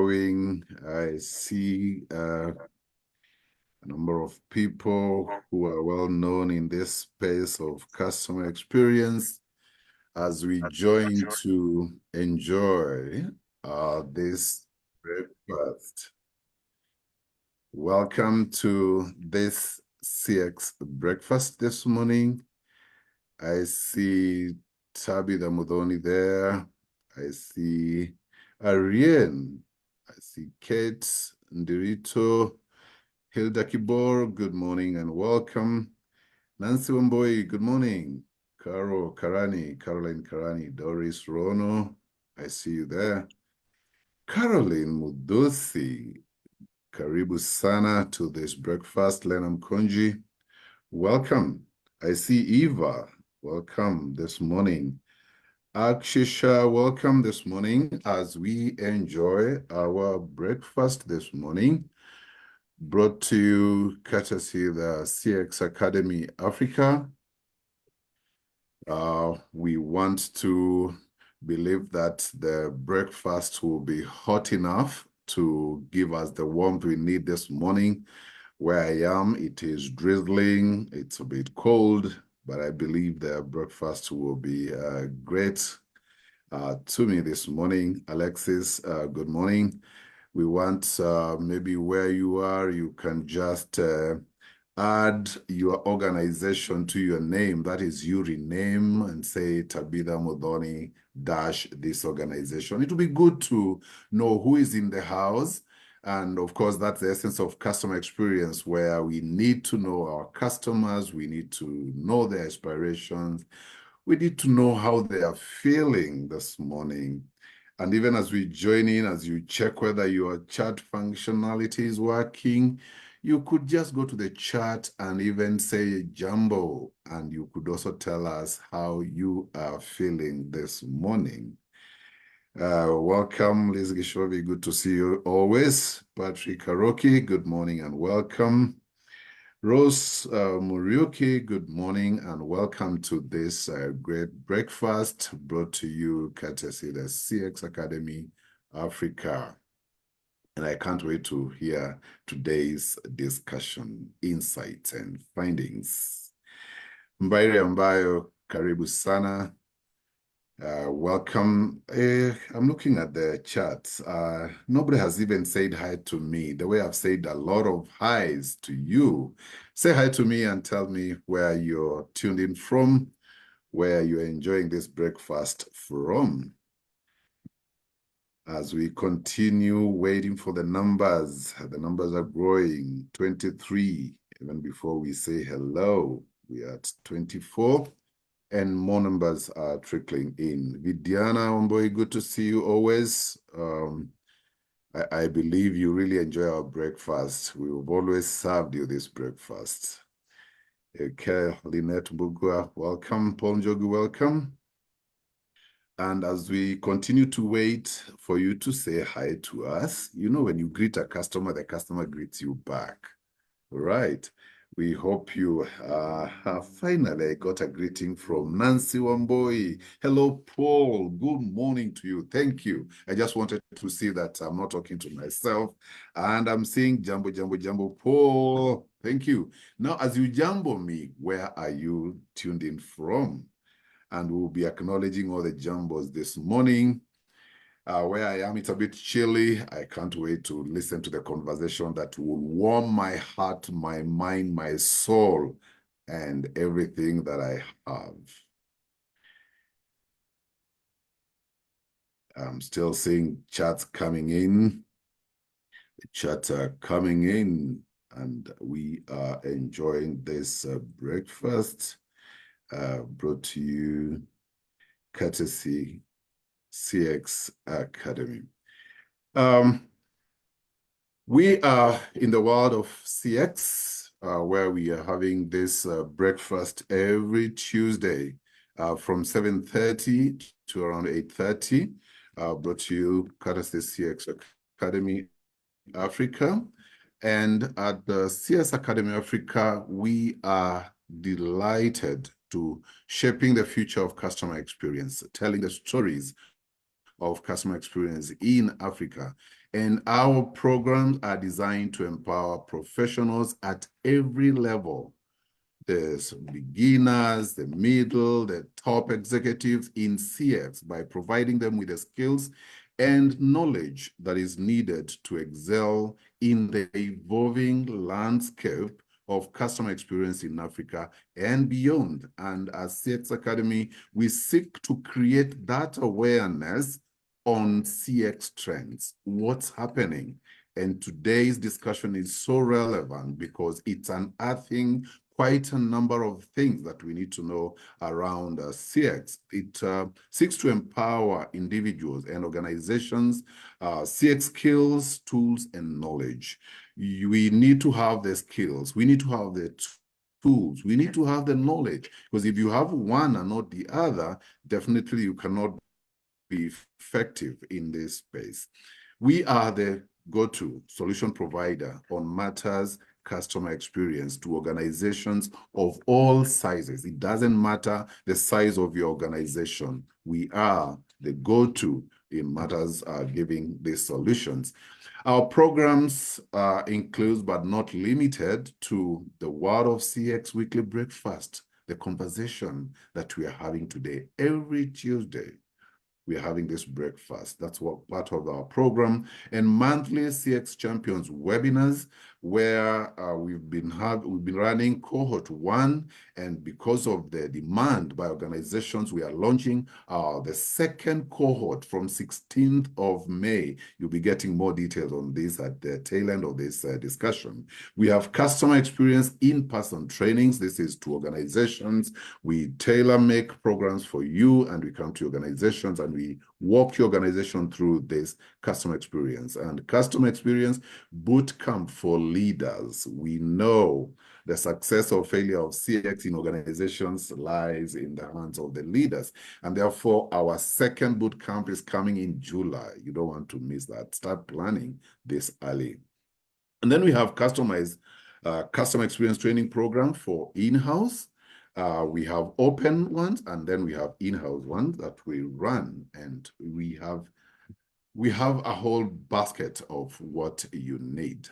following. I see a number of people who are well known in this space of customer experience as we join to enjoy this breakfast. Welcome to this CX breakfast this morning. I see Tabitha Mudhoni there. I see Ariane. I see Kate Ndirito. Hilda Kibor, good morning and welcome. Nancy Wamboi, good morning. Caroline Karani, Doris Rono, I see you there. Caroline Mudosi, karibu sana to this breakfast. Lenam Konji, welcome. I see Eva, welcome this morning. Akshisha, welcome this morning as we enjoy our breakfast this morning. Brought to you courtesy the CX Academy Africa. We want to believe that the breakfast will be hot enough to give us the warmth we need this morning. Where I am, it is drizzling, it's a bit cold, but I believe the breakfast will be great to me this morning. Alexis, good morning. We want maybe where you are, you can just add your organization to your name. That is, you rename and say Tabitha Mudhoni - this organization. It will be good to know who is in the house. And of course, that's the essence of customer experience, where we need to know our customers, we need to know their aspirations, we need to know how they are feeling this morning. And even as we join in, as you check whether your chat functionality is working, you could just go to the chat and even say Jumbo, and you could also tell us how you are feeling this morning. Welcome, Liz Gishovi, good to see you always. Patrick Karoki, good morning and welcome. Rose Muriuki, good morning and welcome to this great breakfast brought to you courtesy the CX Academy Africa. And I can't wait to hear today's discussion, insights, and findings. Mbaire Ambayo, karibu sana. Welcome. I'm looking at the chat. Nobody has even said hi to me, the way I've said a lot of highs to you. Say hi to me and tell me where you're tuned in from, where you're enjoying this breakfast from. As we continue waiting for the numbers are growing. 23, even before we say hello, we are at 24. And more numbers are trickling in. Vidiana Omboy, good to see you always. I believe you really enjoy our breakfast. We've always served you this breakfast. Okay, Lynette Bugua, welcome. Paul Njogu, welcome. And as we continue to wait for you to say hi to us, you know, when you greet a customer, the customer greets you back. All right. We hope you finally got a greeting from Nancy Wamboi. Hello, Paul. Good morning to you. Thank you. I just wanted to see that I'm not talking to myself. And I'm saying Jambo, Jambo, Jambo, Paul. Thank you. Now, as you Jambo me, where are you tuned in from? And we'll be acknowledging all the Jambos this morning. Where I am, it's a bit chilly. I can't wait to listen to the conversation that will warm my heart, my mind, my soul, and everything that I have. I'm still seeing chats coming in. The chats are coming in, and we are enjoying this breakfast brought to you courtesy CX Academy. We are in the world of CX, where we are having this breakfast every Tuesday from 7:30 to around 8:30, brought to you courtesy CX Academy Africa. And at the CS Academy Africa, we are delighted to shaping the future of customer experience, telling the stories of customer experience in Africa. And our programs are designed to empower professionals at every level. There's beginners, the middle, the top executives in CX by providing them with the skills and knowledge that is needed to excel in the evolving landscape of customer experience in Africa and beyond. And as CX Academy, we seek to create that awareness on CX trends, what's happening. And today's discussion is so relevant because it's unearthing quite a number of things that we need to know around CX. It seeks to empower individuals and organizations, CX skills, tools, and knowledge. We need to have the skills. We need to have the tools. We need to have the knowledge, because if you have one and not the other, definitely you cannot be effective in this space. We are the go-to solution provider on matters customer experience to organizations of all sizes. It doesn't matter the size of your organization. We are the go-to in matters giving these solutions. Our programs include, but not limited to, the World of CX Weekly Breakfast, the conversation that we are having today. Every Tuesday, we are having this breakfast. That's what part of our program. And monthly CX Champions webinars, where we've been running cohort 1, and because of the demand by organizations, we are launching the second cohort from 16th of May. You'll be getting more details on this at the tail end of this discussion. We have customer experience in-person trainings. This is to organizations. We tailor-make programs for you, and we come to organizations and we walk your organization through this customer experience. And customer experience boot camp for leaders. We know the success or failure of CX in organizations lies in the hands of the leaders. And therefore, our second boot camp is coming in July. You don't want to miss that. Start planning this early. And then we have customized customer experience training program for in-house. We have open ones, and then we have in-house ones that we run, and we have a whole basket of what you need.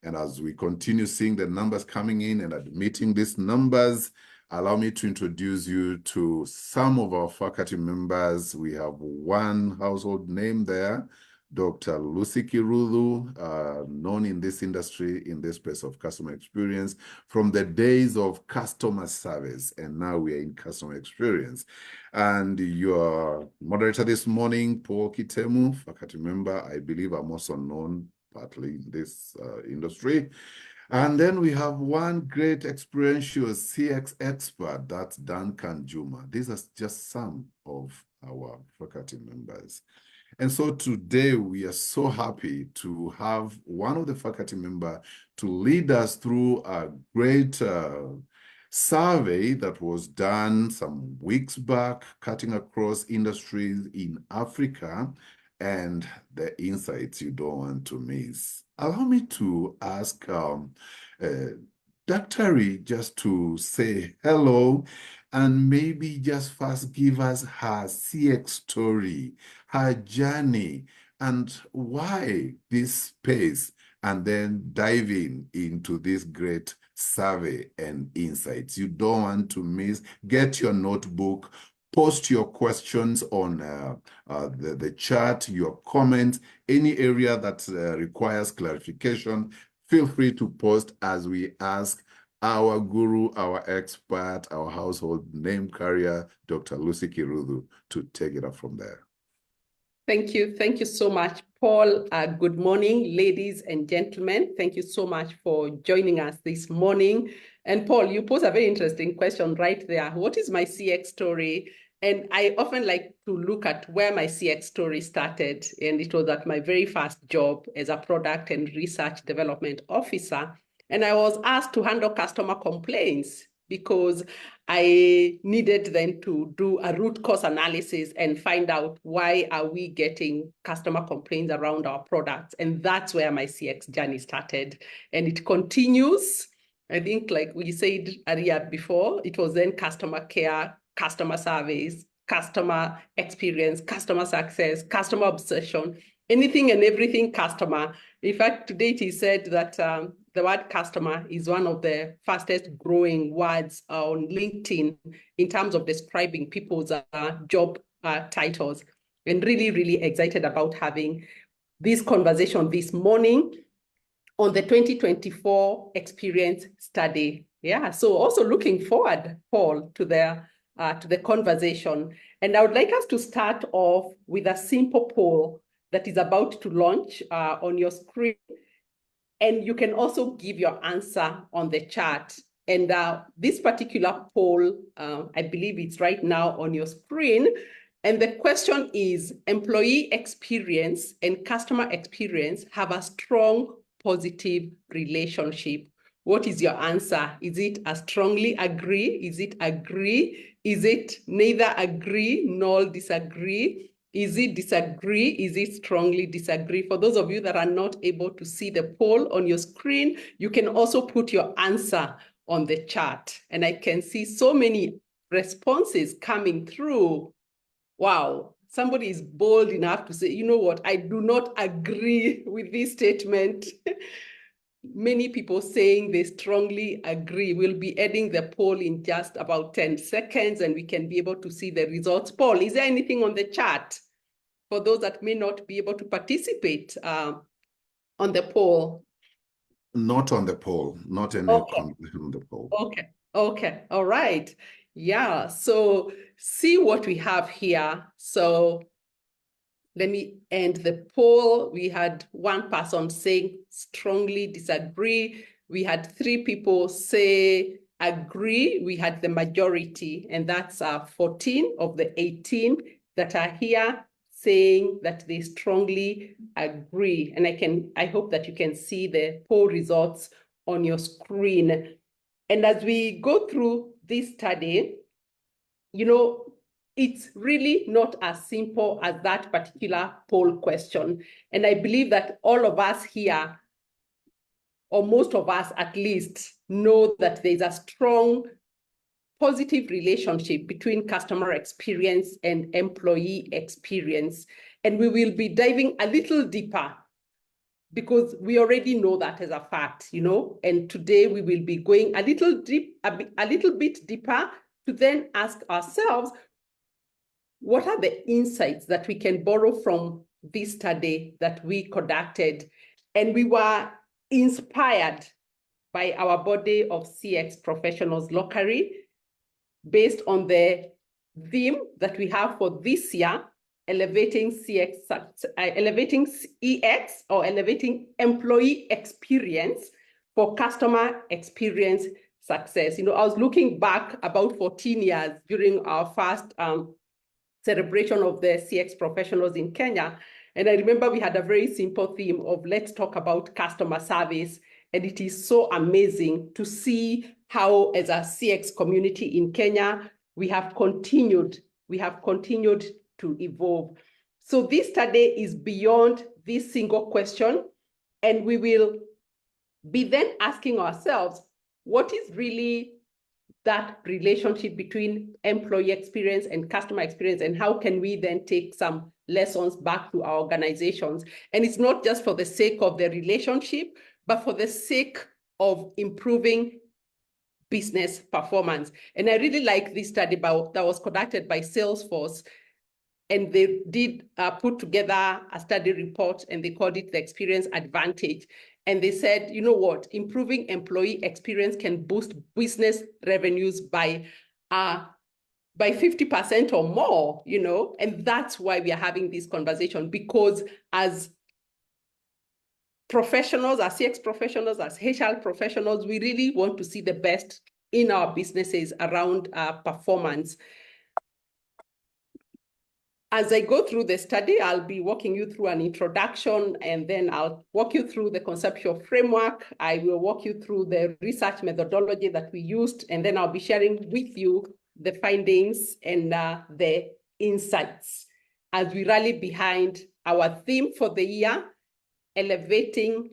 And as we continue seeing the numbers coming in and admitting these numbers, allow me to introduce you to some of our faculty members. We have one household name there, Dr. Lucy Kiruthu, known in this industry, in this space of customer experience, from the days of customer service, and now we are in customer experience. And your moderator this morning, Paul Kitemu, faculty member, I believe I'm also known partly in this industry. And then we have one great experiential CX expert, that's Dan Kanjuma. These are just some of our faculty members. And so today we are so happy to have one of the faculty members to lead us through a great survey that was done some weeks back, cutting across industries in Africa, and the insights you don't want to miss. Allow me to ask Dr. Ree just to say hello and maybe just first give us her CX story, her journey, and why this space, and then diving into this great survey and insights. You don't want to miss. Get your notebook, post your questions on the chat, your comments, any area that requires clarification. Feel free to post as we ask our guru, our expert, our household name carrier, Dr. Lucy Kiruthu, to take it up from there. Thank you. Thank you so much, Paul. Good morning, ladies and gentlemen. Thank you so much for joining us this morning. And Paul, you posed a very interesting question right there. What is my CX story? And I often like to look at where my CX story started. And it was at my very first job as a product and research development officer. And I was asked to handle customer complaints because I needed then to do a root cause analysis and find out why are we getting customer complaints around our products. And that's where my CX journey started. And it continues. I think, like we said earlier before, it was then customer care, customer service, customer experience, customer success, customer obsession. anything and everything customer. In fact, today it is said that the word customer is one of the fastest growing words on LinkedIn in terms of describing people's job titles. And really, really excited about having this conversation this morning on the 2024 experience study. Yeah, so also looking forward, Paul, to the conversation. And I would like us to start off with a simple poll that is about to launch on your screen. And you can also give your answer on the chat. And this particular poll, I believe it's right now on your screen. And the question is, employee experience and customer experience have a strong positive relationship. What is your answer? Is it a strongly agree? Is it agree? Is it neither agree nor disagree? Is it disagree? Is it strongly disagree? For those of you that are not able to see the poll on your screen, you can also put your answer on the chat. And I can see so many responses coming through. Wow, somebody is bold enough to say, you know what, I do not agree with this statement. Many people saying they strongly agree. We'll be adding the poll in just about 10 seconds and we can be able to see the results. Paul, is there anything on the chat for those that may not be able to participate on the poll? Not on the poll, not any conversation on the poll. Okay, all right. Yeah, so see what we have here. So let me end the poll. We had one person saying strongly disagree. We had 3 people say agree. We had the majority, and that's 14 of the 18 that are here saying that they strongly agree. And I hope that you can see the poll results on your screen. And as we go through this study, you know, it's really not as simple as that particular poll question. And I believe that all of us here, or most of us at least, know that there's a strong positive relationship between customer experience and employee experience. And we will be diving a little deeper because we already know that as a fact, you know, and today we will be going a little bit deeper to then ask ourselves, what are the insights that we can borrow from this study that we conducted? And we were inspired by our body of CX professionals locally based on the theme that we have for this year, elevating EX, or elevating employee experience for customer experience success. You know, I was looking back about 14 years during our first celebration of the CX professionals in Kenya. And I remember we had a very simple theme of let's talk about customer service. And it is so amazing to see how, as a CX community in Kenya, we have continued to evolve. So this study is beyond this single question. And we will be then asking ourselves, what is really that relationship between employee experience and customer experience, and how can we then take some lessons back to our organizations? And it's not just for the sake of the relationship, but for the sake of improving business performance. And I really like this study that was conducted by Salesforce, and they did put together a study report, and they called it the Experience Advantage. And they said, you know what, improving employee experience can boost business revenues by 50% or more, you know, and that's why we are having this conversation, because as professionals, as CX professionals, as HR professionals, we really want to see the best in our businesses around performance. As I go through the study, I'll be walking you through an introduction, and then I'll walk you through the conceptual framework. I will walk you through the research methodology that we used, and then I'll be sharing with you the findings and the insights as we rally behind our theme for the year, elevating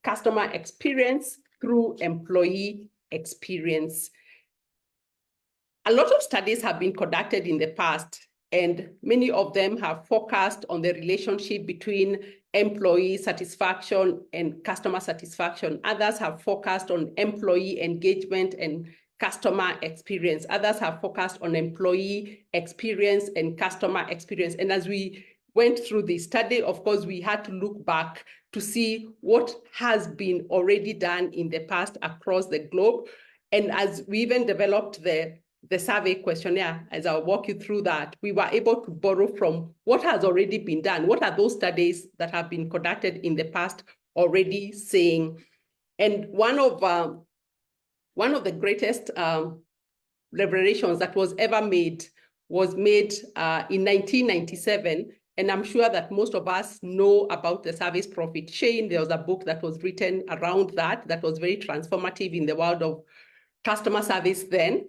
customer experience through employee experience. A lot of studies have been conducted in the past, and many of them have focused on the relationship between employee satisfaction and customer satisfaction. Others have focused on employee engagement and customer experience. Others have focused on employee experience and customer experience. And as we went through the study, of course, we had to look back to see what has been already done in the past across the globe. And as we even developed the survey questionnaire, as I'll walk you through that, we were able to borrow from what has already been done. What are those studies that have been conducted in the past already saying? And one of the greatest revelations that was ever made was made in 1997. And I'm sure that most of us know about the service profit chain. There was a book that was written around that was very transformative in the world of customer service then.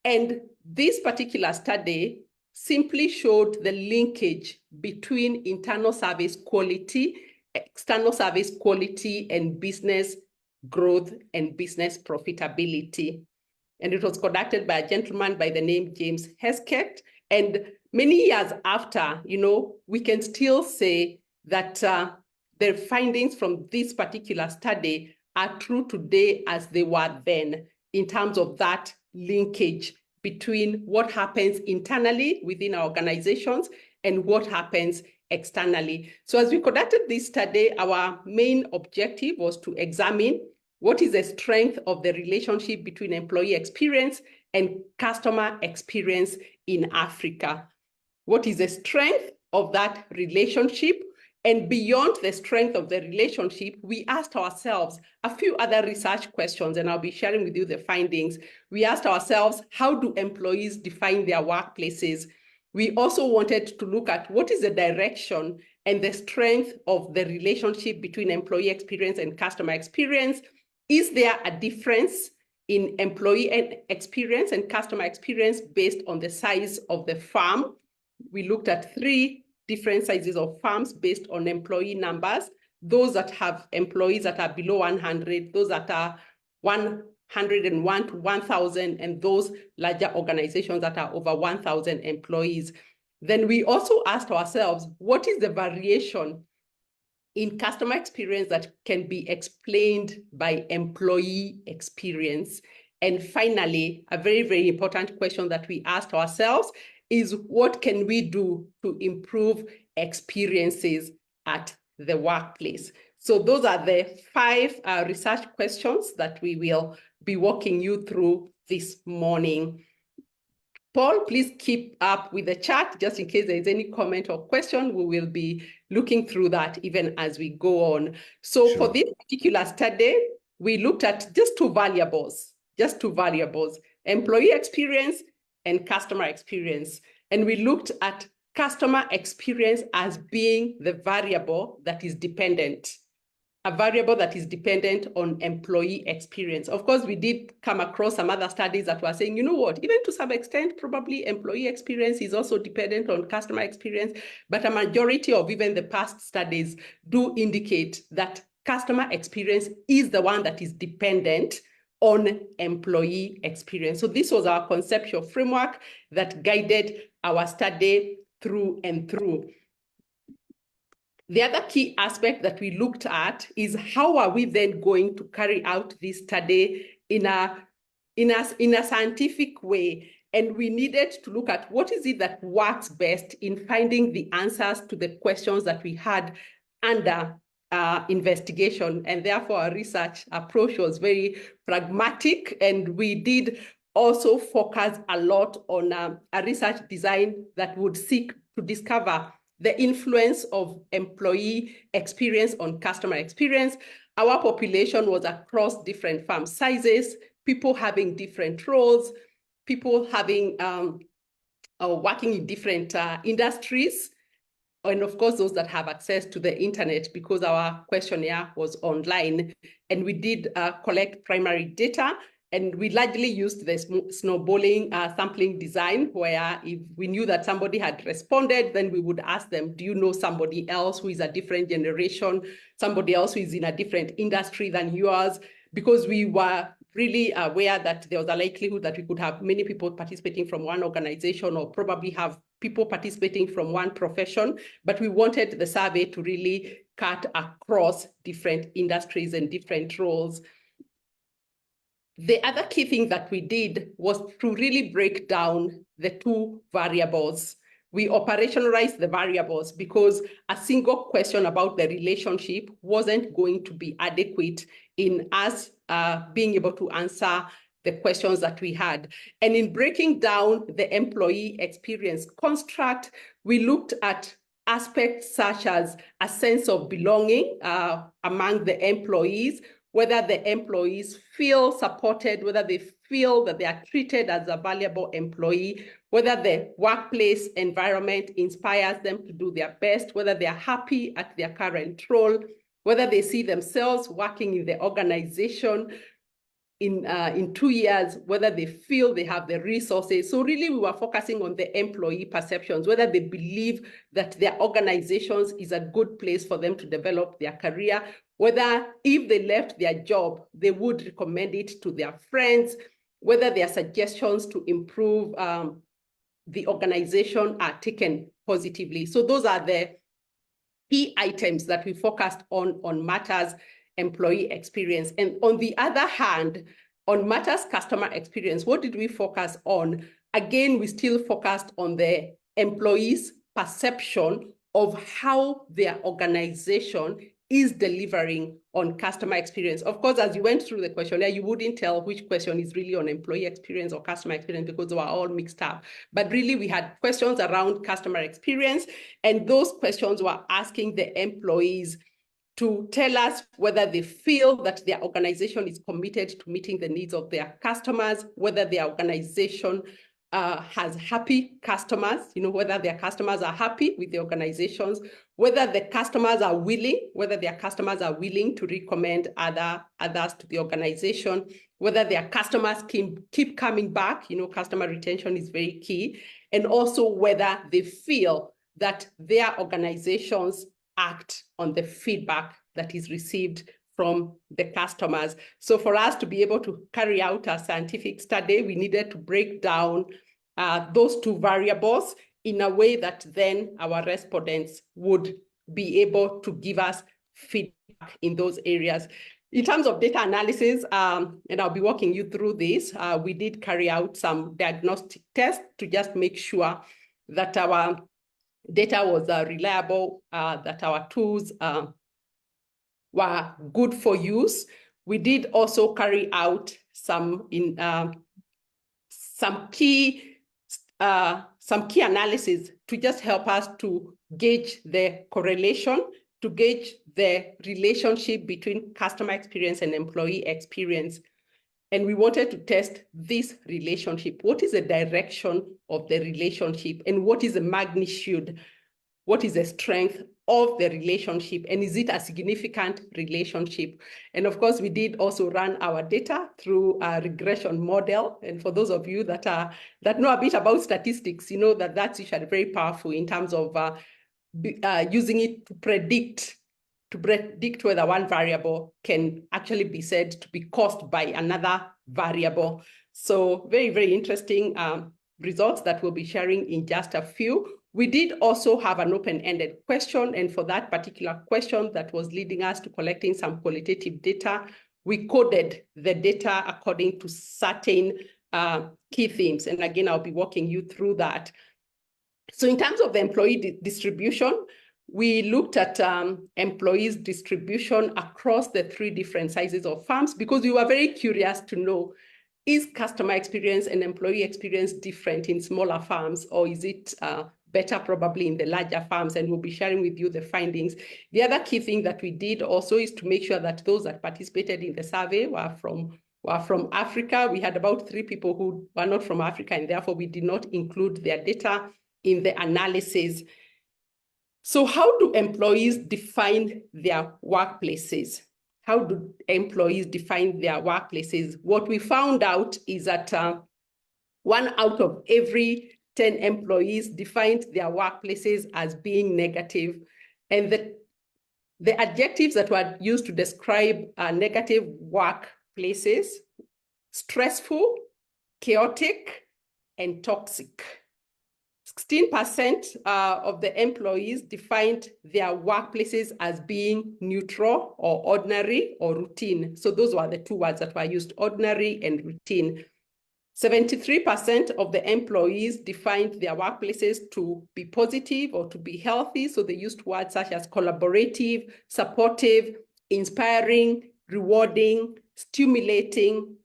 And this particular study simply showed the linkage between internal service quality, external service quality, and business growth and business profitability. And it was conducted by a gentleman by the name James Heskett. And many years after, we can still say that the findings from this particular study are true today as they were then, in terms of that linkage between what happens internally within our organizations and what happens externally. So as we conducted this study, our main objective was to examine what is the strength of the relationship between employee experience and customer experience in Africa. What is the strength of that relationship? And beyond the strength of the relationship, we asked ourselves a few other research questions, and I'll be sharing with you the findings. We asked ourselves, how do employees define their workplaces? We also wanted to look at what is the direction and the strength of the relationship between employee experience and customer experience. Is there a difference in employee experience and customer experience based on the size of the firm? We looked at 3 different sizes of firms based on employee numbers, those that have employees that are below 100, those that are 101 to 1,000, and those larger organizations that are over 1,000 employees. Then we also asked ourselves, what is the variation in customer experience that can be explained by employee experience? And finally, a very, very important question that we asked ourselves is, what can we do to improve experiences at the workplace? So those are the 5 research questions that we will be walking you through this morning. Paul, please keep up with the chat just in case there is any comment or question. We will be looking through that even as we go on. So Sure. For this particular study, we looked at just two variables, employee experience and customer experience. And we looked at customer experience as being the variable that is dependent, a variable that is dependent on employee experience. Of course, we did come across some other studies that were saying, you know what, even to some extent, probably employee experience is also dependent on customer experience, but a majority of even the past studies do indicate that customer experience is the one that is dependent on employee experience. So this was our conceptual framework that guided our study through and through. The other key aspect that we looked at is, how are we then going to carry out this study in a scientific way? And we needed to look at what is it that works best in finding the answers to the questions that we had under investigation. And therefore, our research approach was very pragmatic, and we did also focus a lot on a research design that would seek to discover the influence of employee experience on customer experience. Our population was across different firm sizes, people having different roles, people having working in different industries, and of course, those that have access to the internet, because our questionnaire was online. And we did collect primary data, and we largely used the snowballing sampling design, where if we knew that somebody had responded, then we would ask them, do you know somebody else who is a different generation, somebody else who is in a different industry than yours? Because we were really aware that there was a likelihood that we could have many people participating from one organization or probably have people participating from one profession, but we wanted the survey to really cut across different industries and different roles. The other key thing that we did was to really break down the two variables. We operationalized the variables because a single question about the relationship wasn't going to be adequate in us being able to answer the questions that we had. And in breaking down the employee experience construct, we looked at aspects such as a sense of belonging among the employees, whether the employees feel supported, whether they feel that they are treated as a valuable employee, whether the workplace environment inspires them to do their best, whether they are happy at their current role, whether they see themselves working in the organization in 2 years, whether they feel they have the resources. So really we were focusing on the employee perceptions, whether they believe that their organizations is a good place for them to develop their career, whether if they left their job, they would recommend it to their friends, whether their suggestions to improve the organization are taken positively. So those are the key items that we focused on matters employee experience. And on the other hand, on matters customer experience, what did we focus on? Again, we still focused on the employees' perception of how their organization is delivering on customer experience. Of course, as you went through the questionnaire, you wouldn't tell which question is really on employee experience or customer experience because they were all mixed up. But really, we had questions around customer experience, and those questions were asking the employees to tell us whether they feel that their organization is committed to meeting the needs of their customers, whether their organization has happy customers, whether their customers are happy with the organizations, whether the customers are willing, whether their customers are willing to recommend others to the organization, whether their customers keep coming back, customer retention is very key, and also whether they feel that their organizations act on the feedback that is received from the customers. So for us to be able to carry out a scientific study, we needed to break down those two variables in a way that then our respondents would be able to give us feedback in those areas. In terms of data analysis, and I'll be walking you through this, we did carry out some diagnostic tests to just make sure that our data was reliable, that our tools were good for use. We did also carry out some key analysis to just help us to gauge the correlation, to gauge the relationship between customer experience and employee experience. And we wanted to test this relationship. What is the direction of the relationship, and what is the magnitude? What is the strength of the relationship, and is it a significant relationship? And of course, we did also run our data through a regression model. And for those of you that know a bit about statistics, you know that that's usually very powerful in terms of using it to predict whether one variable can actually be said to be caused by another variable. So very, very interesting results that we'll be sharing in just a few. We did also have an open-ended question, and for that particular question that was leading us to collecting some qualitative data, we coded the data according to certain key themes. And again, I'll be walking you through that. So in terms of the employee distribution, we looked at employees' distribution across the 3 different sizes of firms because we were very curious to know, is customer experience and employee experience different in smaller firms, or is it better probably in the larger firms? And we'll be sharing with you the findings. The other key thing that we did also is to make sure that those that participated in the survey were from Africa. We had about 3 people who were not from Africa, and therefore we did not include their data in the analysis. So how do employees define their workplaces? How do employees define their workplaces? What we found out is that 1 out of every 10 employees defined their workplaces as being negative. And the adjectives that were used to describe negative workplaces stressful, chaotic, and toxic. 16% of the employees defined their workplaces as being neutral or ordinary or routine. So those were the two words that were used, ordinary and routine. 73% of the employees defined their workplaces to be positive or to be healthy. So they used words such as collaborative, supportive, inspiring, rewarding, stimulating,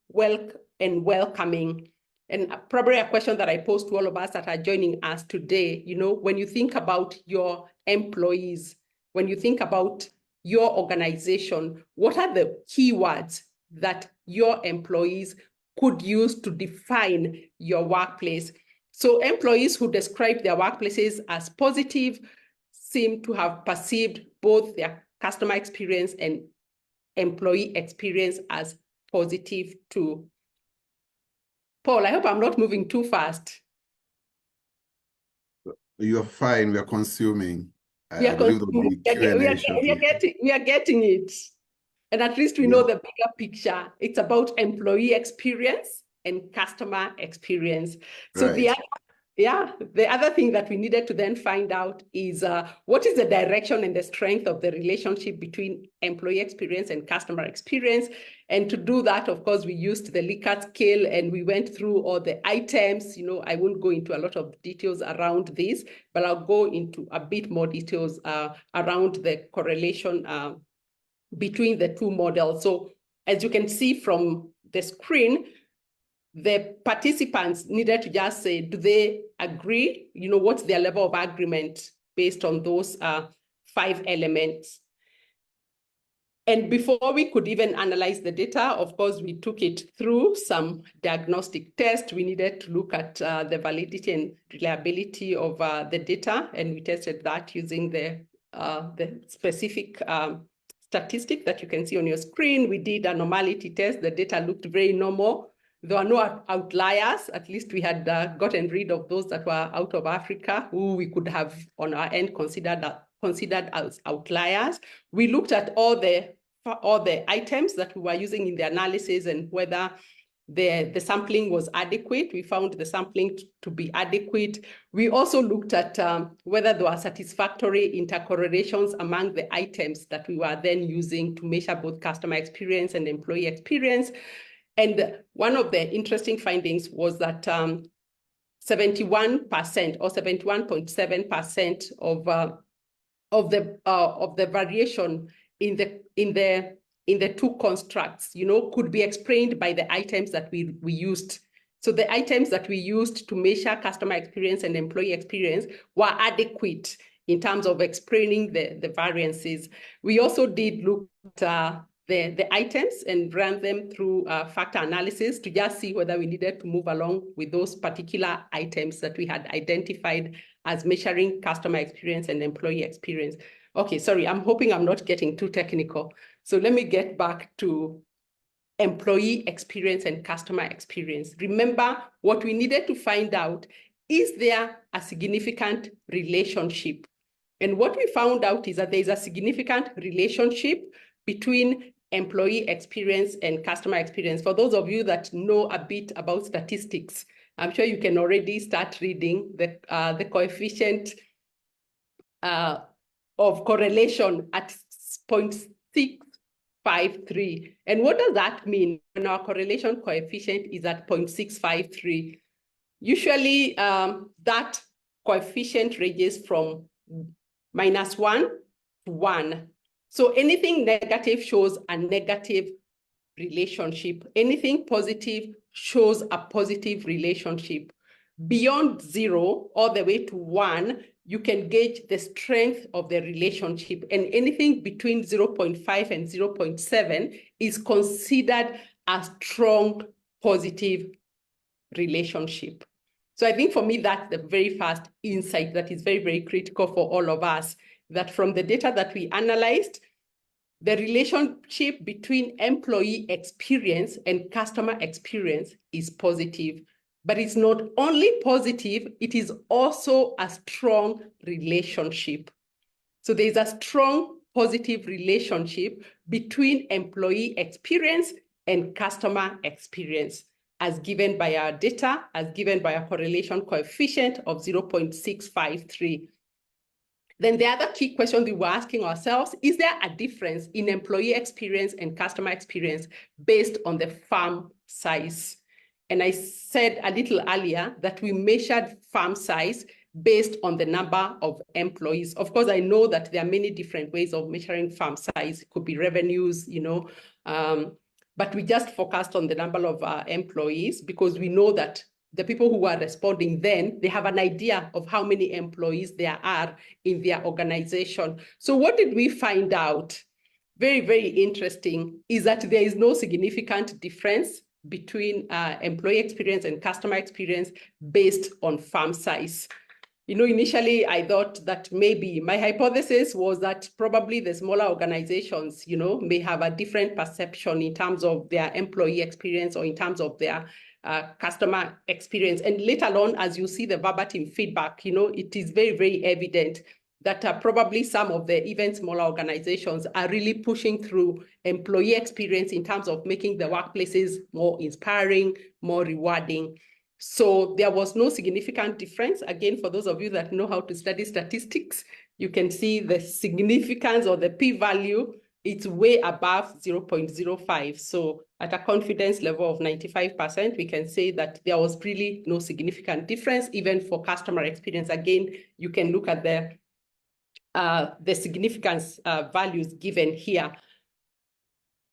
and welcoming. And probably a question that I pose to all of us that are joining us today, when you think about your employees, when you think about your organization, what are the keywords that your employees could use to define your workplace? So employees who describe their workplaces as positive seem to have perceived both their customer experience and employee experience as positive too. Paul, I hope I'm not moving too fast. You're fine. We are consuming. I believe there will be Q&A shortly. We are getting it. And at least we know the bigger picture. It's about employee experience and customer experience. So right. the other thing that we needed to then find out is what is the direction and the strength of the relationship between employee experience and customer experience. And to do that, of course, we used the Likert scale and we went through all the items. I won't go into a lot of details around this, but I'll go into a bit more details around the correlation between the two models. So as you can see from the screen, the participants needed to just say, do they agree? What's their level of agreement based on those 5 elements? And before we could even analyze the data, of course, we took it through some diagnostic tests. We needed to look at the validity and reliability of the data, and we tested that using the specific statistic that you can see on your screen. We did a normality test. The data looked very normal. There were no outliers. At least we had gotten rid of those that were out of Africa, who we could have on our end considered as outliers. We looked at all the items that we were using in the analysis and whether the sampling was adequate. We found the sampling to be adequate. We also looked at whether there were satisfactory intercorrelations among the items that we were then using to measure both customer experience and employee experience. And one of the interesting findings was that 71% or 71.7% of the variation in the two constructs, could be explained by the items that we used. So the items that we used to measure customer experience and employee experience were adequate in terms of explaining the variances. We also did look at the items and ran them through factor analysis to just see whether we needed to move along with those particular items that we had identified as measuring customer experience and employee experience. Okay, sorry, I'm hoping I'm not getting too technical. So let me get back to employee experience and customer experience. Remember, what we needed to find out, is there a significant relationship? And what we found out is that there is a significant relationship between employee experience and customer experience. For those of you that know a bit about statistics, I'm sure you can already start reading the coefficient of correlation at 0.653. And what does that mean when our correlation coefficient is at 0.653? Usually that coefficient ranges from -1 to 1. So anything negative shows a negative relationship. Anything positive shows a positive relationship. Beyond 0 all the way to 1, you can gauge the strength of the relationship. And anything between 0.5 and 0.7 is considered a strong positive relationship. So I think for me, that's the very first insight that is very, very critical for all of us, that from the data that we analyzed, the relationship between employee experience and customer experience is positive. But it's not only positive, it is also a strong relationship. So there's a strong positive relationship between employee experience and customer experience, as given by our data, as given by a correlation coefficient of 0.653. Then the other key question we were asking ourselves, is there a difference in employee experience and customer experience based on the firm size? And I said a little earlier that we measured firm size based on the number of employees. Of course, I know that there are many different ways of measuring firm size. It could be revenues, but we just focused on the number of employees because we know that the people who are responding then, they have an idea of how many employees there are in their organization. So what did we find out? Very, very interesting is that there is no significant difference between employee experience and customer experience based on firm size. Initially I thought that maybe my hypothesis was that probably the smaller organizations, may have a different perception in terms of their employee experience or in terms of their customer experience. And later on, as you see the verbatim feedback, it is very, very evident that probably some of the even smaller organizations are really pushing through employee experience in terms of making the workplaces more inspiring, more rewarding. So there was no significant difference. Again, for those of you that know how to study statistics, you can see the significance or the p-value. It's way above 0.05. So at a confidence level of 95%, we can say that there was really no significant difference, even for customer experience. Again, you can look at the significance values given here.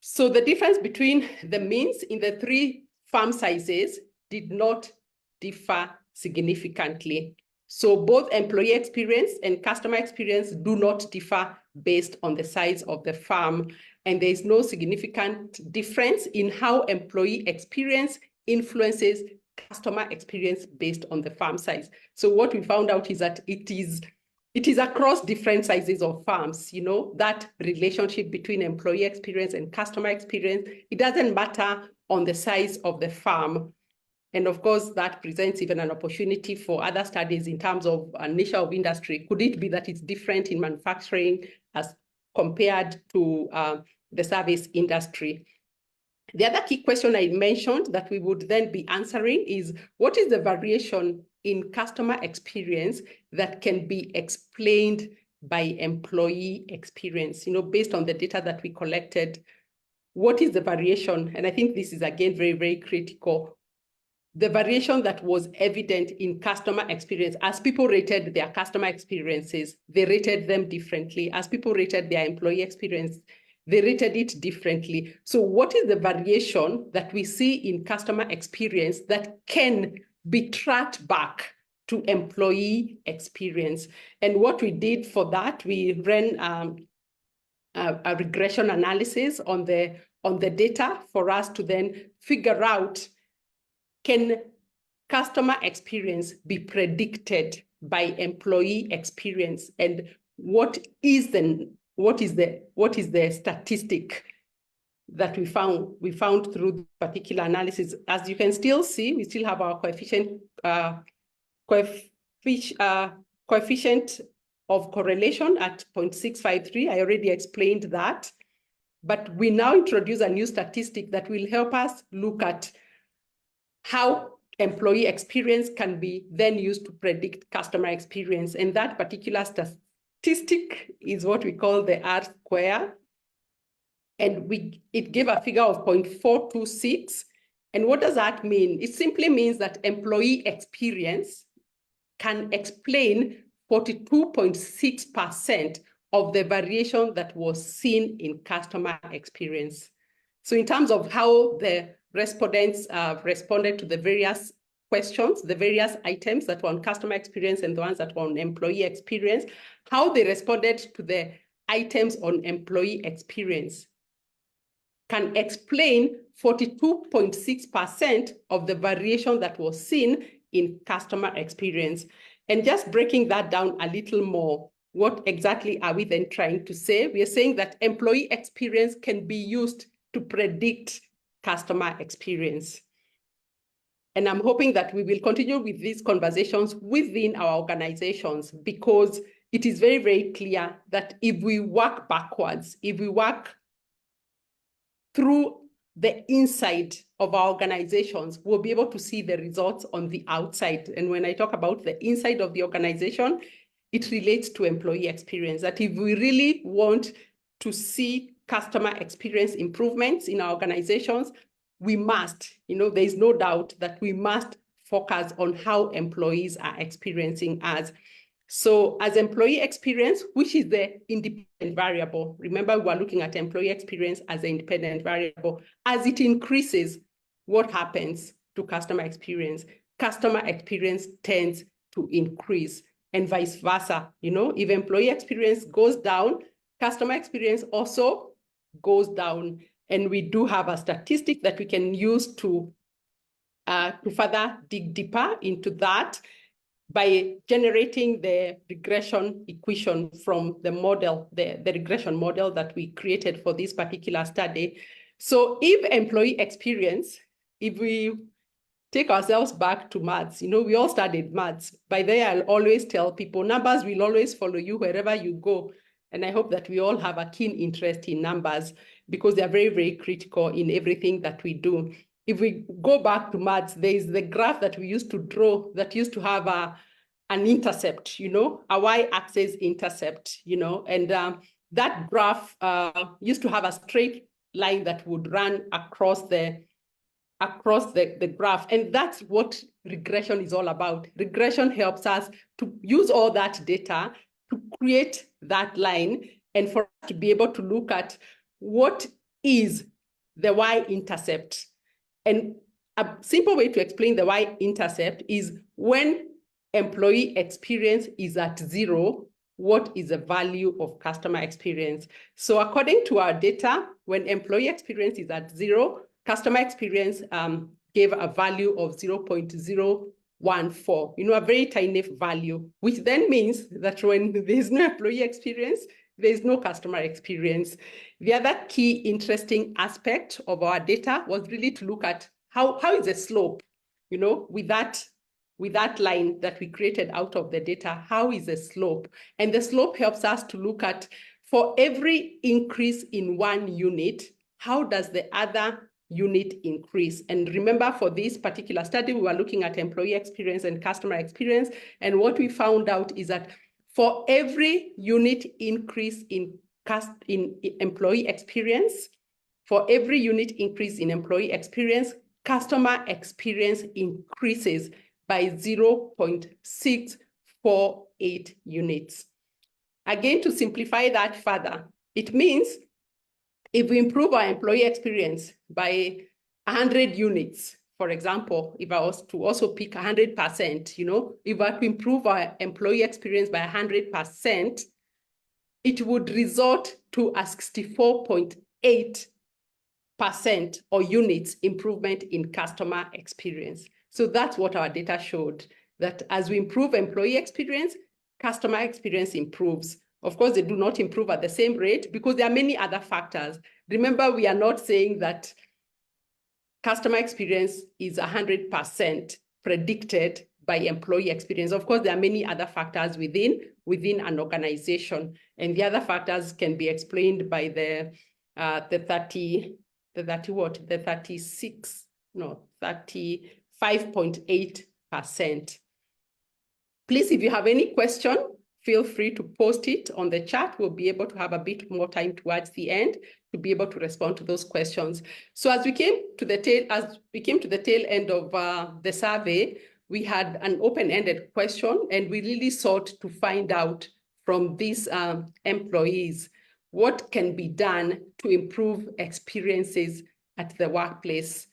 So the difference between the means in the three firm sizes did not differ significantly. So both employee experience and customer experience do not differ based on the size of the firm. And there is no significant difference in how employee experience influences customer experience based on the firm size. So what we found out is that it is across different sizes of firms, that relationship between employee experience and customer experience. It doesn't matter on the size of the firm. And of course, that presents even an opportunity for other studies in terms of a niche of industry. Could it be that it's different in manufacturing as compared to the service industry? The other key question I mentioned that we would then be answering is, what is the variation in customer experience that can be explained by employee experience? Based on the data that we collected, what is the variation? And I think this is, again, very, very critical. The variation that was evident in customer experience, as people rated their customer experiences, they rated them differently. As people rated their employee experience, they rated it differently. So what is the variation that we see in customer experience that can be tracked back to employee experience? And what we did for that, we ran a regression analysis on the data for us to then figure out, can customer experience be predicted by employee experience? And what is the statistic that we found through the particular analysis? As you can still see, we still have our coefficient of correlation at 0.653. I already explained that. But we now introduce a new statistic that will help us look at how employee experience can be then used to predict customer experience. And that particular statistic is what we call the R-square. And it gave a figure of 0.426. And what does that mean? It simply means that employee experience can explain 42.6% of the variation that was seen in customer experience. So in terms of how the respondents responded to the various questions, the various items that were on customer experience and the ones that were on employee experience, how they responded to the items on employee experience can explain 42.6% of the variation that was seen in customer experience. And just breaking that down a little more, what exactly are we then trying to say? We are saying that employee experience can be used to predict customer experience. And I'm hoping that we will continue with these conversations within our organizations, because it is very, very clear that if we work backwards, if we work through the inside of our organizations, we'll be able to see the results on the outside. And when I talk about the inside of the organization, it relates to employee experience, that if we really want to see customer experience improvements in our organizations, we must, there is no doubt that we must focus on how employees are experiencing us. So as employee experience, which is the independent variable, remember we're looking at employee experience as an independent variable. As it increases, what happens to customer experience? Customer experience tends to increase, and vice versa. If employee experience goes down, customer experience also goes down. And we do have a statistic that we can use to further dig deeper into that by generating the regression equation from the model, the regression model that we created for this particular study. So if employee experience, if we take ourselves back to maths, we all studied maths. By there, I'll always tell people, numbers will always follow you wherever you go. And I hope that we all have a keen interest in numbers because they're very, very critical in everything that we do. If we go back to maths, there is the graph that we used to draw that used to have an intercept, a y-axis intercept, and that graph used to have a straight line that would run across the graph. And that's what regression is all about. Regression helps us to use all that data to create that line and for us to be able to look at what is the y-intercept. And a simple way to explain the y-intercept is when employee experience is at 0, what is the value of customer experience? So according to our data, when employee experience is at 0, customer experience gave a value of 0.014, a very tiny value, which then means that when there's no employee experience, there's no customer experience. The other key interesting aspect of our data was really to look at how is the slope, with that line that we created out of the data, how is the slope? And the slope helps us to look at, for every increase in one unit, how does the other unit increase? And remember, for this particular study, we were looking at employee experience and customer experience. And what we found out is that for every unit increase in employee experience, customer experience increases by 0.648 units. Again, to simplify that further, it means if we improve our employee experience by 100 units, for example, if I was to also pick 100%, if I were to improve our employee experience by 100%, it would result to a 64.8% or units improvement in customer experience. So that's what our data showed, that as we improve employee experience, customer experience improves. Of course, they do not improve at the same rate because there are many other factors. Remember, we are not saying that customer experience is 100% predicted by employee experience. Of course, there are many other factors within an organization, and the other factors can be explained by the 35.8%. Please, if you have any question, feel free to post it on the chat. We'll be able to have a bit more time towards the end to be able to respond to those questions. So as we came to the tail end of the survey, we had an open-ended question, and we really sought to find out from these employees what can be done to improve experiences at the workplace.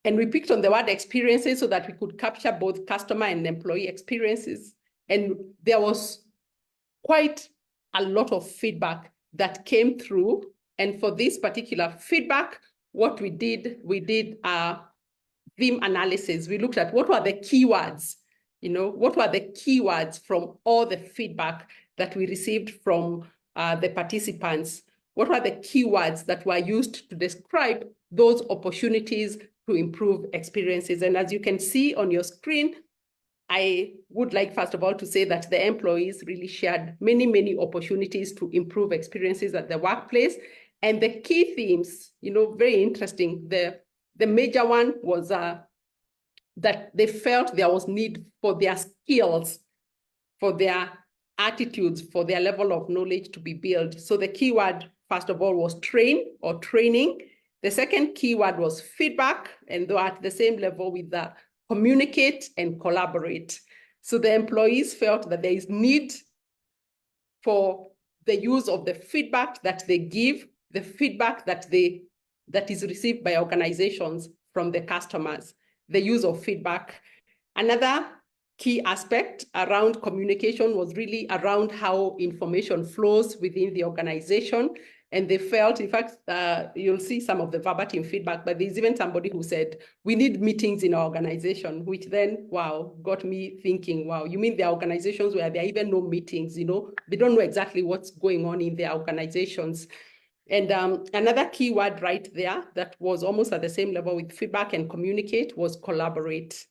And we picked on the word experiences so that we could capture both customer and employee experiences. And there was quite a lot of feedback that came through. And for this particular feedback, what we did a theme analysis. We looked at what were the keywords, what were the keywords from all the feedback that we received from the participants. What were the keywords that were used to describe those opportunities to improve experiences? And as you can see on your screen, I would like, first of all, to say that the employees really shared many, many opportunities to improve experiences at the workplace. And the key themes, very interesting. The major one was that they felt there was need for their skills, for their attitudes, for their level of knowledge to be built. So the keyword, first of all, was train or training. The second keyword was feedback, and they're at the same level with the communicate and collaborate. So the employees felt that there is need for the use of the feedback that they give, the feedback that is received by organizations from the customers, the use of feedback. Another key aspect around communication was really around how information flows within the organization. And they felt, in fact, you'll see some of the verbatim feedback, but there's even somebody who said, we need meetings in our organization, which then, wow, got me thinking, wow, you mean there are organizations where there are even no meetings, they don't know exactly what's going on in their organizations. And another key word right there that was almost at the same level with feedback and communicate was collaborate.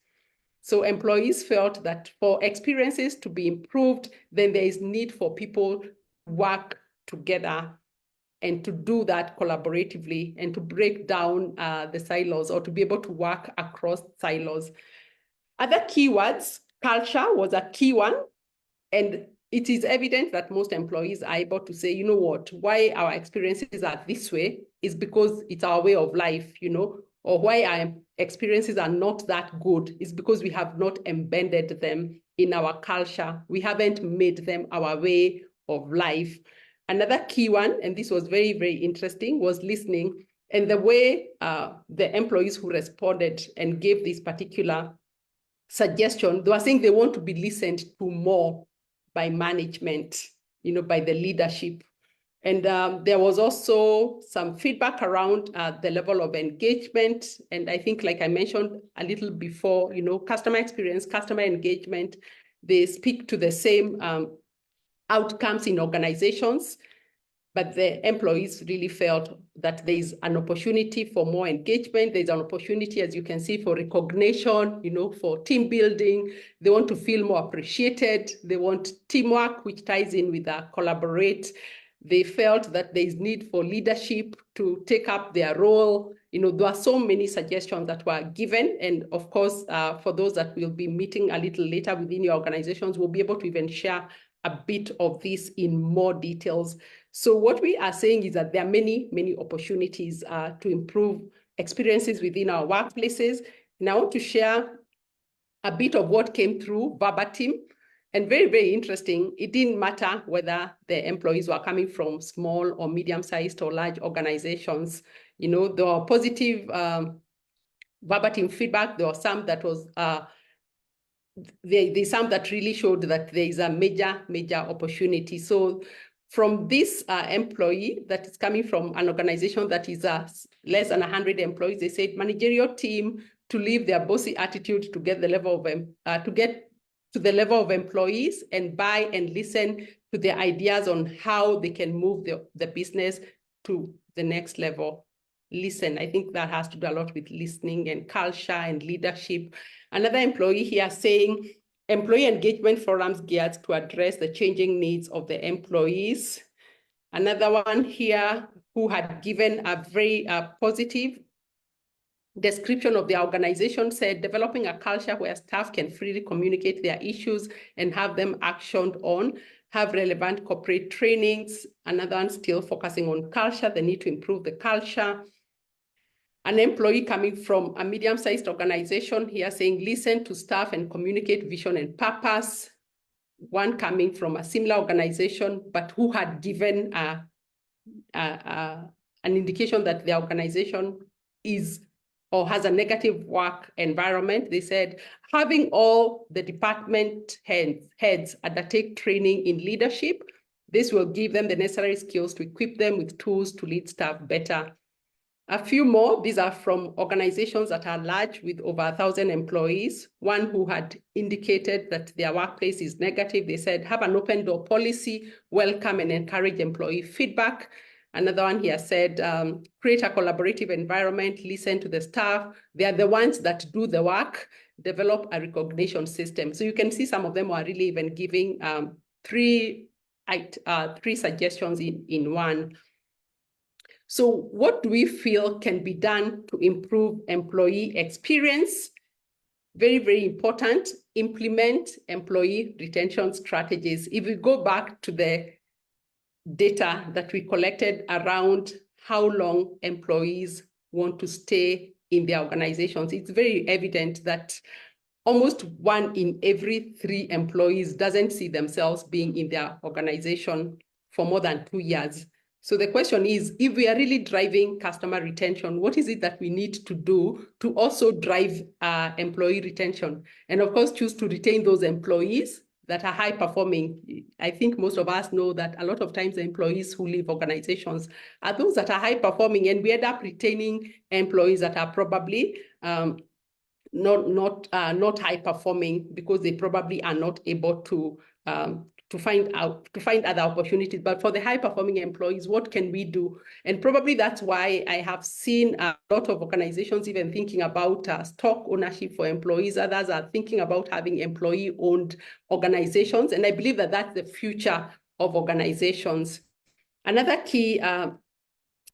So employees felt that for experiences to be improved, then there is need for people to work together and to do that collaboratively and to break down the silos or to be able to work across silos. Other keywords, culture was a key one. And it is evident that most employees are able to say, you know what, why our experiences are this way is because it's our way of life, or why our experiences are not that good is because we have not embedded them in our culture. We haven't made them our way of life. Another key one, and this was very, very interesting, was listening. And the way the employees who responded and gave this particular suggestion, they were saying they want to be listened to more by management, by the leadership. And there was also some feedback around the level of engagement. And I think, like I mentioned a little before, customer experience, customer engagement, they speak to the same outcomes in organizations, but the employees really felt that there's an opportunity for more engagement. There's an opportunity, as you can see, for recognition, for team building. They want to feel more appreciated. They want teamwork, which ties in with collaborate. They felt that there is need for leadership to take up their role. There are so many suggestions that were given. And of course, for those that will be meeting a little later within your organizations, we'll be able to even share a bit of this in more details. So what we are saying is that there are many, many opportunities to improve experiences within our workplaces. And I want to share a bit of what came through verbatim. And very, very interesting, it didn't matter whether the employees were coming from small or medium-sized or large organizations. There were positive verbatim feedback. There was some that was there's some that really showed that there is a major, major opportunity. So from this employee that is coming from an organization that is less than 100 employees, they said managerial team to leave their bossy attitude to get the level of to the level of employees and buy and listen to their ideas on how they can move the business to the next level. Listen, I think that has to do a lot with listening and culture and leadership. Another employee here saying employee engagement forums geared to address the changing needs of the employees. Another one here who had given a very positive description of the organization said developing a culture where staff can freely communicate their issues and have them actioned on, have relevant corporate trainings. Another one still focusing on culture, the need to improve the culture. An employee coming from a medium-sized organization here saying listen to staff and communicate vision and purpose. One coming from a similar organization, but who had given an indication that the organization is or has a negative work environment. They said having all the department heads undertake training in leadership. This will give them the necessary skills to equip them with tools to lead staff better. A few more, these are from organizations that are large with over 1,000 employees. One who had indicated that their workplace is negative, they said, have an open door policy, welcome and encourage employee feedback. Another one here said, create a collaborative environment, listen to the staff. They are the ones that do the work, develop a recognition system. So you can see some of them are really even giving three suggestions in one. So what do we feel can be done to improve employee experience? Very, very important, implement employee retention strategies. If we go back to the data that we collected around how long employees want to stay in their organizations, it's very evident that almost 1 in every 3 employees doesn't see themselves being in their organization for more than 2 years. So the question is, if we are really driving customer retention, what is it that we need to do to also drive employee retention? And of course, choose to retain those employees that are high performing. I think most of us know that a lot of times the employees who leave organizations are those that are high performing, and we end up retaining employees that are probably not high performing because they probably are not able to find other opportunities. But for the high performing employees, what can we do? And probably that's why I have seen a lot of organizations even thinking about stock ownership for employees. Others are thinking about having employee owned organizations. And I believe that that's the future of organizations. Another key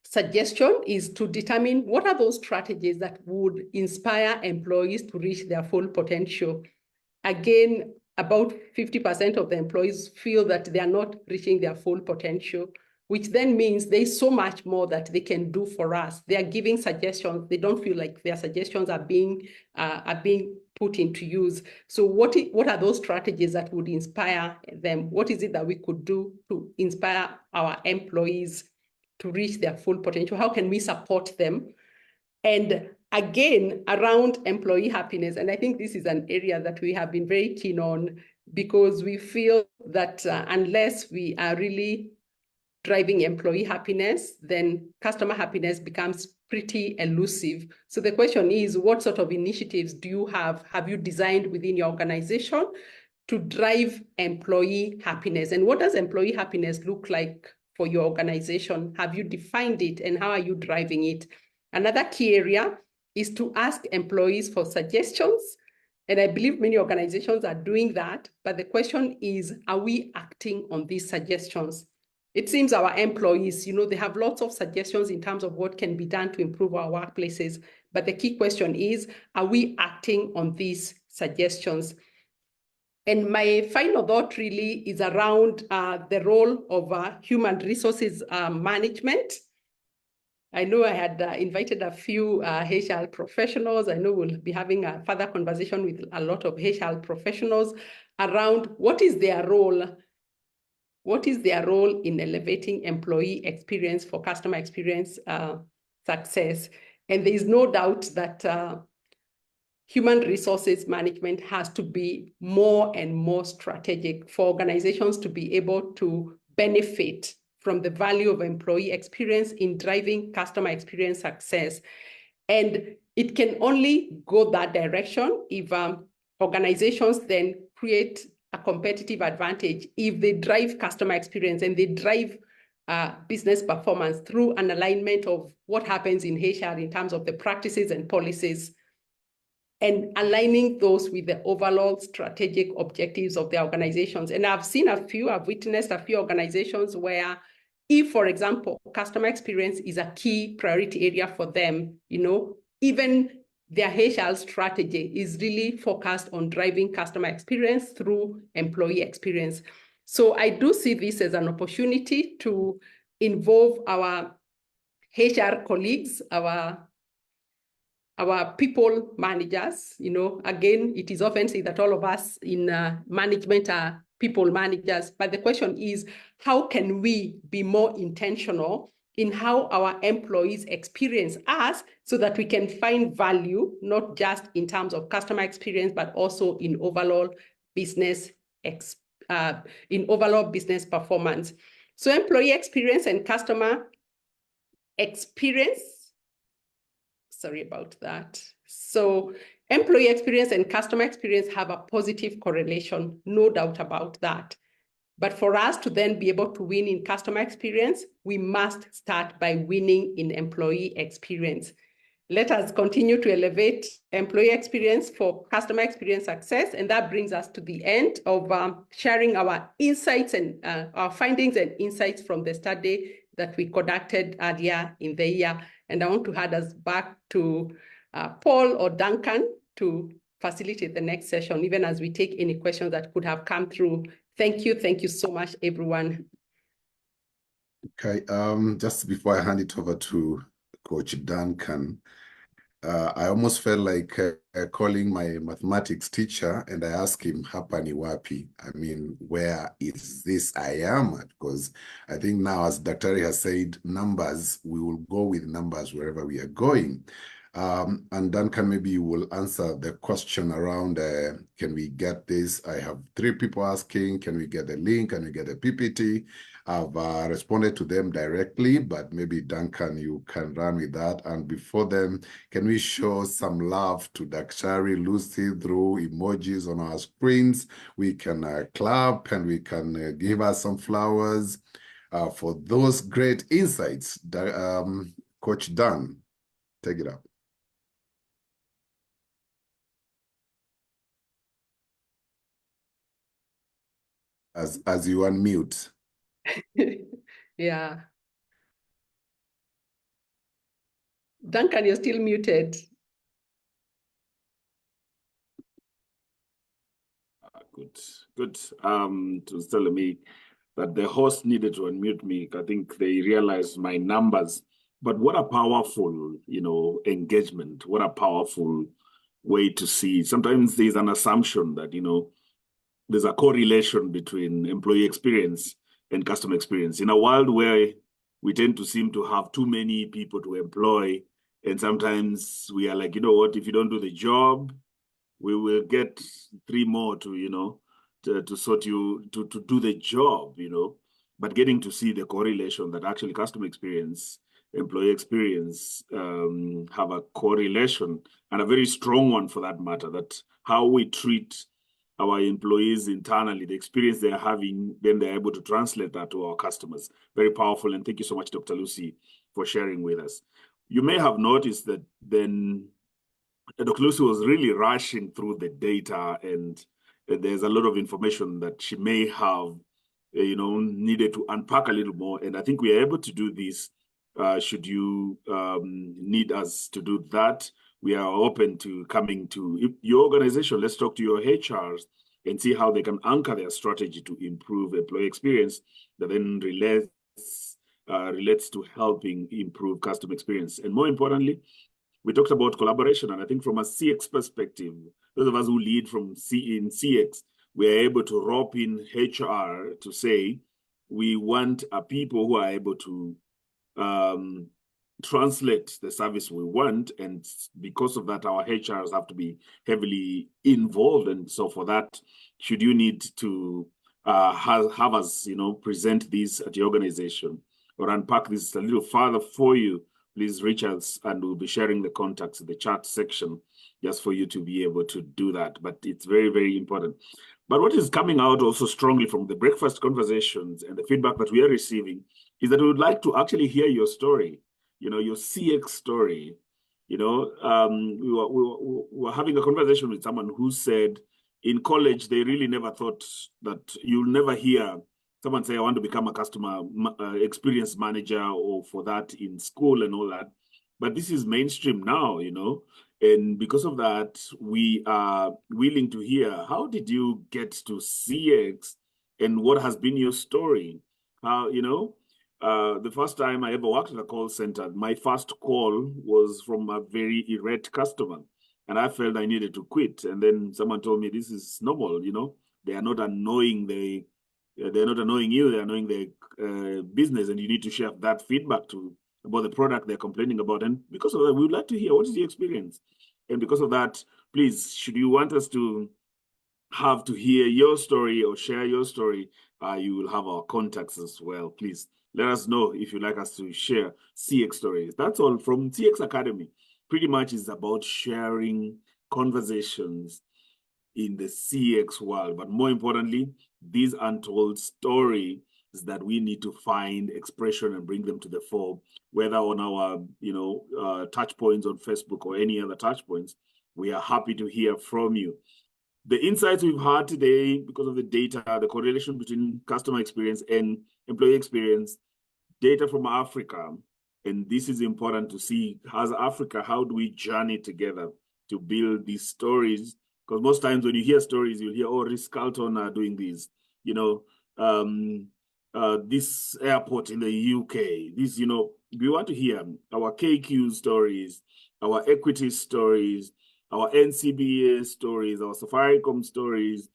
suggestion is to determine what are those strategies that would inspire employees to reach their full potential. Again, about 50% of the employees feel that they are not reaching their full potential, which then means there's so much more that they can do for us. They are giving suggestions. They don't feel like their suggestions are being put into use. So what are those strategies that would inspire them? What is it that we could do to inspire our employees to reach their full potential? How can we support them? And again, around employee happiness, and I think this is an area that we have been very keen on, because we feel that unless we are really driving employee happiness, then customer happiness becomes pretty elusive. So the question is, what sort of initiatives do you have you designed within your organization to drive employee happiness? And what does employee happiness look like for your organization? Have you defined it, and how are you driving it? Another key area is to ask employees for suggestions. And I believe many organizations are doing that. But the question is, are we acting on these suggestions? It seems our employees, they have lots of suggestions in terms of what can be done to improve our workplaces. But the key question is, are we acting on these suggestions? And my final thought really is around the role of human resources management. I know I had invited a few HR professionals. I know we'll be having a further conversation with a lot of HR professionals around what is their role in elevating employee experience for customer experience success. And there is no doubt that human resources management has to be more and more strategic for organizations to be able to benefit from the value of employee experience in driving customer experience success. And it can only go that direction if organizations then create a competitive advantage if they drive customer experience and they drive business performance through an alignment of what happens in HR in terms of the practices and policies, and aligning those with the overall strategic objectives of the organizations. And I've witnessed a few organizations where, if, for example, customer experience is a key priority area for them, even their HR strategy is really focused on driving customer experience through employee experience. So I do see this as an opportunity to involve our HR colleagues, our people managers. Again, it is often said that all of us in management are people managers, but the question is, how can we be more intentional in how our employees experience us so that we can find value, not just in terms of customer experience, but also in overall business performance. So employee experience and customer experience, sorry about that. So employee experience and customer experience have a positive correlation, no doubt about that. But for us to then be able to win in customer experience, we must start by winning in employee experience. Let us continue to elevate employee experience for customer experience success. And that brings us to the end of sharing our insights and our findings and insights from the study that we conducted earlier in the year. And I want to hand us back to Paul or Duncan to facilitate the next session, even as we take any questions that could have come through. Thank you. Thank you so much, everyone. Okay, just before I hand it over to Coach Duncan, I almost felt like calling my mathematics teacher, and I asked him, hapa ni wapi? I mean, where is this I am at? Because I think now, as Daktari has said, numbers, we will go with numbers wherever we are going. And Duncan, maybe you will answer the question around, can we get this? I have 3 people asking, can we get a link? Can we get a PPT? I've responded to them directly, but maybe Duncan, you can run with that. And before then, can we show some love to Daktari Lucy through emojis on our screens? We can clap and we can give us some flowers for those great insights. Coach Dan, take it up. As you unmute. Yeah. Duncan, you're still muted. Good. It was telling me that the host needed to unmute me. I think they realized my numbers. But what a powerful, engagement. What a powerful way to see. Sometimes there's an assumption that, there's a correlation between employee experience and customer experience. In a world where we tend to seem to have too many people to employ, and sometimes we are like, you know what, if you don't do the job, we will get 3 more to, to sort you, to do the job, but getting to see the correlation that actually customer experience, employee experience have a correlation, and a very strong one for that matter, that how we treat our employees internally, the experience they're having, then they're able to translate that to our customers. Very powerful. And thank you so much, Dr. Lucy, for sharing with us. You may have noticed that then Dr. Lucy was really rushing through the data, and there's a lot of information that she may have, needed to unpack a little more. And I think we are able to do this. Should you need us to do that, we are open to coming to your organization. Let's talk to your HRs and see how they can anchor their strategy to improve employee experience that then relates to helping improve customer experience. And more importantly, we talked about collaboration, and I think from a CX perspective, those of us who lead from in CX, we are able to rope in HR to say, we want people who are able to translate the service we want, and because of that, our HRs have to be heavily involved. And so for that, should you need to have us, present this at your organization or unpack this a little further for you, please reach us, and we'll be sharing the contacts in the chat section just for you to be able to do that. But it's very, very important. But what is coming out also strongly from the breakfast conversations and the feedback that we are receiving is that we would like to actually hear your story, your CX story. We were having a conversation with someone who said in college, they really never thought that you'll never hear someone say, I want to become a customer experience manager, or for that in school and all that. But this is mainstream now, and because of that, we are willing to hear, how did you get to CX and what has been your story? How, the first time I ever worked at a call center, my first call was from a very irate customer, and I felt I needed to quit. And then someone told me, this is normal, they are not annoying they're not annoying you, they're annoying the business, and you need to share that feedback about the product they're complaining about. And because of that, we would like to hear, what is the experience? And because of that, please, should you want us to have to hear your story or share your story, you will have our contacts as well. Please let us know if you'd like us to share CX stories. That's all from CX Academy. Pretty much is about sharing conversations in the CX world, but more importantly, these untold stories that we need to find expression and bring them to the fore, whether on our touch points on Facebook or any other touch points. We are happy to hear from you. The insights we've had today, because of the data, the correlation between customer experience and employee experience, data from Africa. And this is important to see, as Africa, how do we journey together to build these stories? Because most times when you hear stories, you hear, oh, Ritz-Carlton are doing this, you know, this airport in the UK, this, you know, we want to hear our KQ stories, our equity stories, our NCBA stories, our Safaricom stories,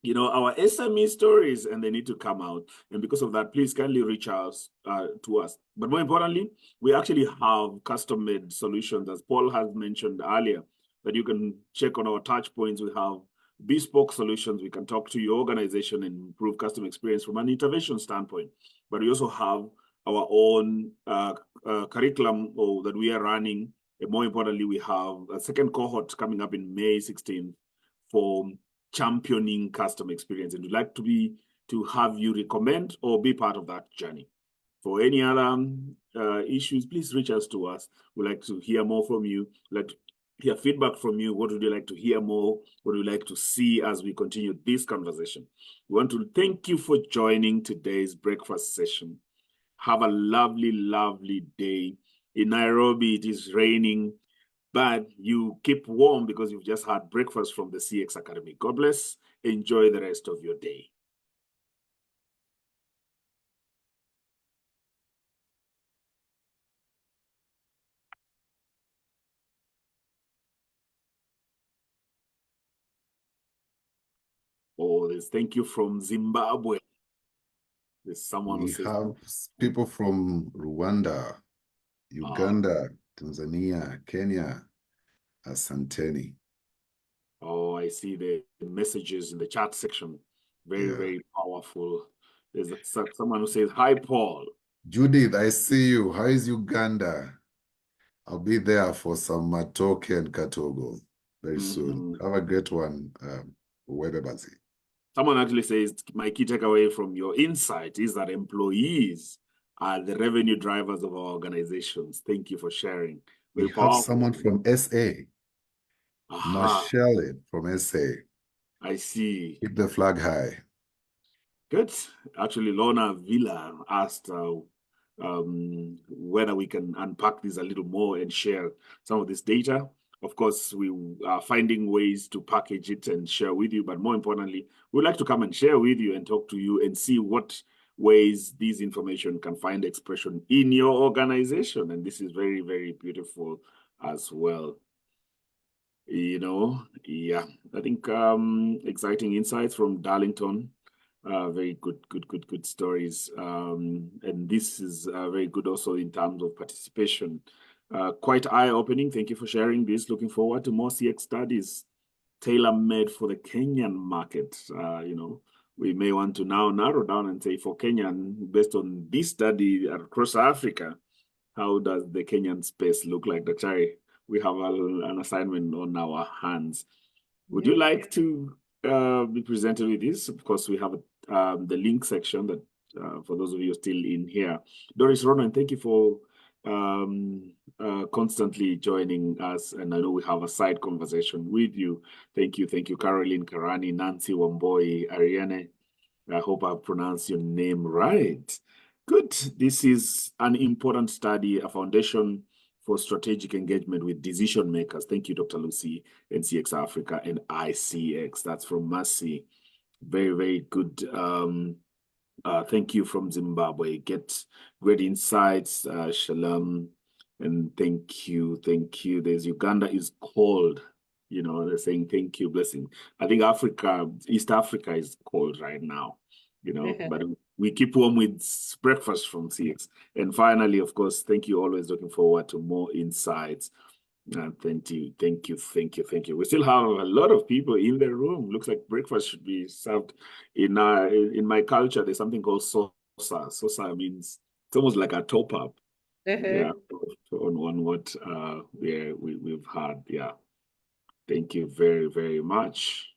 you know, our SME stories, and they need to come out. And because of that, please kindly reach out to us. But more importantly, we actually have custom-made solutions, as Paul has mentioned earlier, that you can check on our touch points. We have bespoke solutions. We can talk to your organization and improve customer experience from an intervention standpoint. But we also have our own curriculum that we are running. And more importantly, we have a second cohort coming up in May 16th for championing customer experience, and we'd like to have you recommend or be part of that journey. For any other issues, please reach out to us. We'd like to hear more from you. We'd like to hear feedback from you. What would you like to hear more? What would you like to see as we continue this conversation? We want to thank you for joining today's breakfast session. Have a lovely, lovely day. In Nairobi, it is raining, but you keep warm because you've just had breakfast from the CX Academy. God bless. Enjoy the rest of your day. Oh, there's thank you from Zimbabwe. There's someone who says, We have people from Rwanda, Uganda, Tanzania, Kenya, Asanteni. Oh, I see the messages in the chat section. Very, very powerful. There's someone who says, hi, Paul. Judith, I see you. How is Uganda? I'll be there for some matoke and katogo very soon. Have a great one, Webebazi. Someone actually says, my key takeaway from your insight is that employees are the revenue drivers of our organizations. Thank you for sharing. We have someone from SA. Michelle from SA. I see. Keep the flag high. Good. Actually, Lorna Villa asked whether we can unpack this a little more and share some of this data. Of course, we are finding ways to package it and share with you, but more importantly, we'd like to come and share with you and talk to you and see what ways this information can find expression in your organization. And this is very, very beautiful as well. You know, yeah, I think exciting insights from Darlington. Very good stories. And this is very good also in terms of participation. Quite eye-opening. Thank you for sharing this. Looking forward to more CX studies tailor-made for the Kenyan market. You know, we may want to now narrow down and say for Kenyan, based on this study across Africa, how does the Kenyan space look like? Daktari, we have an assignment on our hands. Would you like to be presented with this? Of course, we have the link section that for those of you still in here. Doris Ronan, thank you for constantly joining us. And I know we have a side conversation with you. Thank you. Thank you, Caroline Karani, Nancy Wamboi, Ariane. I hope I pronounced your name right. Good. This is an important study, a foundation for strategic engagement with decision makers. Thank you, Dr. Lucy, NCX Africa, and ICX. That's from Mercy. Very, very good. Thank you from Zimbabwe. Get great insights, Shalom, and thank you. There's Uganda is cold. You know, they're saying thank you, blessing. I think East Africa is cold right now, you know, but we keep warm with breakfast from CX. And finally, of course, thank you. Always looking forward to more insights. Thank you. We still have a lot of people in the room. Looks like breakfast should be served in my culture. There's something called sosa. Sosa means it's almost like a top up. Yeah, on what we've had. Yeah. Thank you very, very much.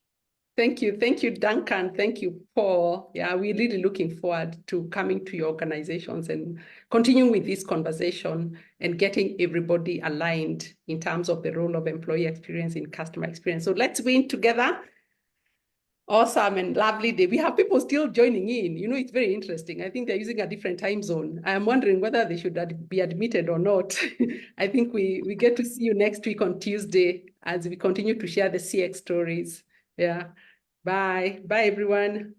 Thank you, Duncan. Thank you, Paul. Yeah, we're really looking forward to coming to your organizations and continuing with this conversation and getting everybody aligned in terms of the role of employee experience in customer experience. So let's win together. Awesome and lovely day. We have people still joining in. You know, it's very interesting. I think they're using a different time zone. I'm wondering whether they should be admitted or not. I think we get to see you next week on Tuesday as we continue to share the CX stories. Yeah. Bye. Bye, everyone.